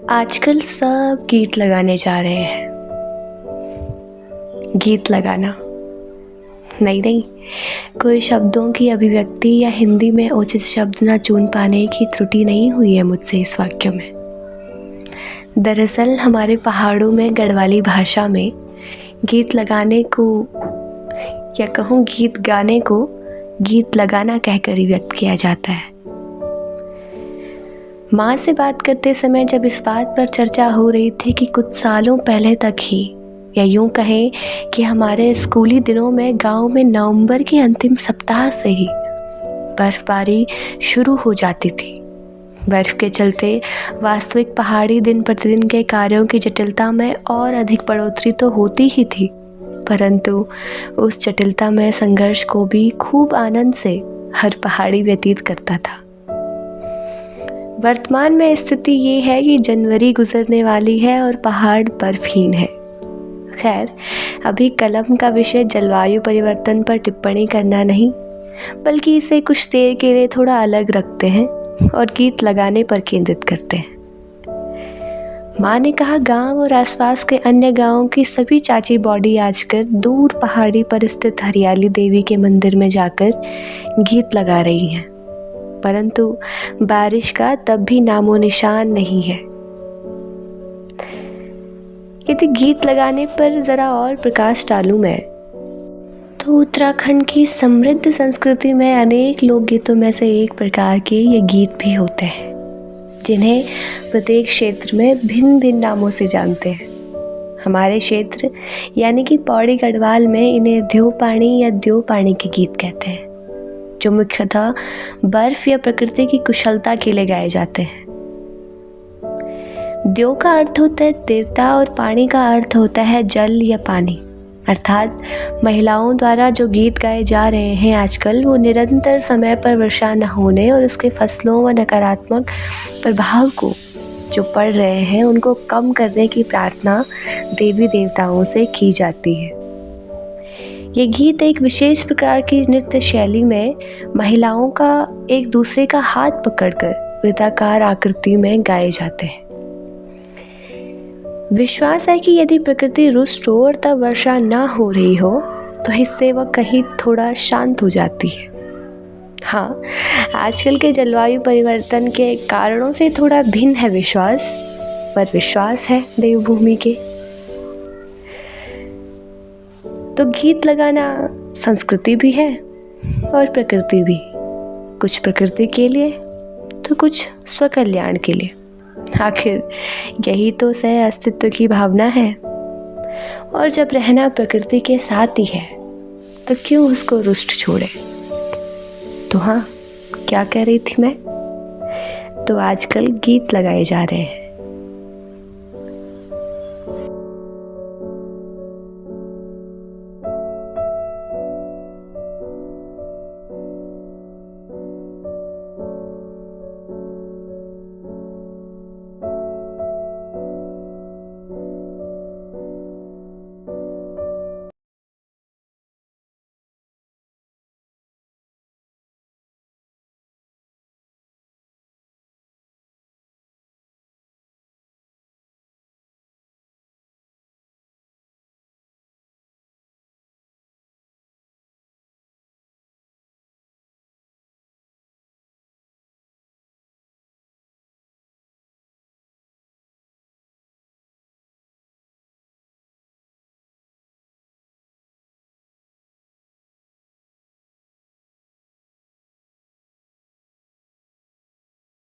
आजकल सब गीत लगाने जा रहे हैं। गीत लगाना नहीं, कोई शब्दों की अभिव्यक्ति या हिंदी में उचित शब्द न चुन पाने की त्रुटि नहीं हुई है मुझसे इस वाक्य में। दरअसल हमारे पहाड़ों में गढ़वाली भाषा में गीत लगाने को या कहूँ गीत गाने को गीत लगाना कहकर ही व्यक्त किया जाता है। माँ से बात करते समय जब इस बात पर चर्चा हो रही थी कि कुछ सालों पहले तक ही, या यूं कहें कि हमारे स्कूली दिनों में गांव में नवंबर के अंतिम सप्ताह से ही बर्फबारी शुरू हो जाती थी। बर्फ के चलते वास्तविक पहाड़ी दिन प्रतिदिन के कार्यों की जटिलता में और अधिक बढ़ोतरी तो होती ही थी, परंतु उस जटिलता में संघर्ष को भी खूब आनंद से हर पहाड़ी व्यतीत करता था। वर्तमान में स्थिति ये है कि जनवरी गुजरने वाली है और पहाड़ बर्फहीन है। खैर, अभी कलम का विषय जलवायु परिवर्तन पर टिप्पणी करना नहीं, बल्कि इसे कुछ देर के लिए थोड़ा अलग रखते हैं और गीत लगाने पर केंद्रित करते हैं। माँ ने कहा गांव और आसपास के अन्य गांवों की सभी चाची बॉडी आजकल दूर पहाड़ी पर स्थित हरियाली देवी के मंदिर में जाकर गीत लगा रही हैं, परंतु बारिश का तब भी नामो निशान नहीं है। यदि गीत लगाने पर ज़रा और प्रकाश डालूं मैं, तो उत्तराखंड की समृद्ध संस्कृति में अनेक लोकगीतों में से एक प्रकार के ये गीत भी होते हैं, जिन्हें प्रत्येक क्षेत्र में भिन्न भिन्न नामों से जानते हैं। हमारे क्षेत्र यानी कि पौड़ी गढ़वाल में इन्हें द्योपाणी या द्योपाणी के गीत कहते हैं, जो मुख्यतः बर्फ या प्रकृति की कुशलता के लिए गाए जाते हैं। द्यो का अर्थ होता है देवता और पानी का अर्थ होता है जल या पानी, अर्थात महिलाओं द्वारा जो गीत गाए जा रहे हैं आजकल, वो निरंतर समय पर वर्षा न होने और उसके फसलों व नकारात्मक प्रभाव को जो पड़ रहे हैं उनको कम करने की प्रार्थना देवी देवताओं से की जाती है। ये गीत एक विशेष प्रकार की नृत्य शैली में महिलाओं का एक दूसरे का हाथ पकड़कर वृत्ताकार आकृति में गाए जाते हैं। विश्वास है कि यदि प्रकृति रुष्ट हो और तब वर्षा ना हो रही हो तो इससे वह कहीं थोड़ा शांत हो जाती है। हाँ, आजकल के जलवायु परिवर्तन के कारणों से थोड़ा भिन्न है विश्वास, पर विश्वास है देवभूमि के। तो गीत लगाना संस्कृति भी है और प्रकृति भी, कुछ प्रकृति के लिए तो कुछ स्वकल्याण के लिए। आखिर यही तो सह अस्तित्व की भावना है, और जब रहना प्रकृति के साथ ही है तो क्यों उसको रुष्ट छोड़े। तो हाँ, क्या कह रही थी मैं, तो आजकल गीत लगाए जा रहे हैं।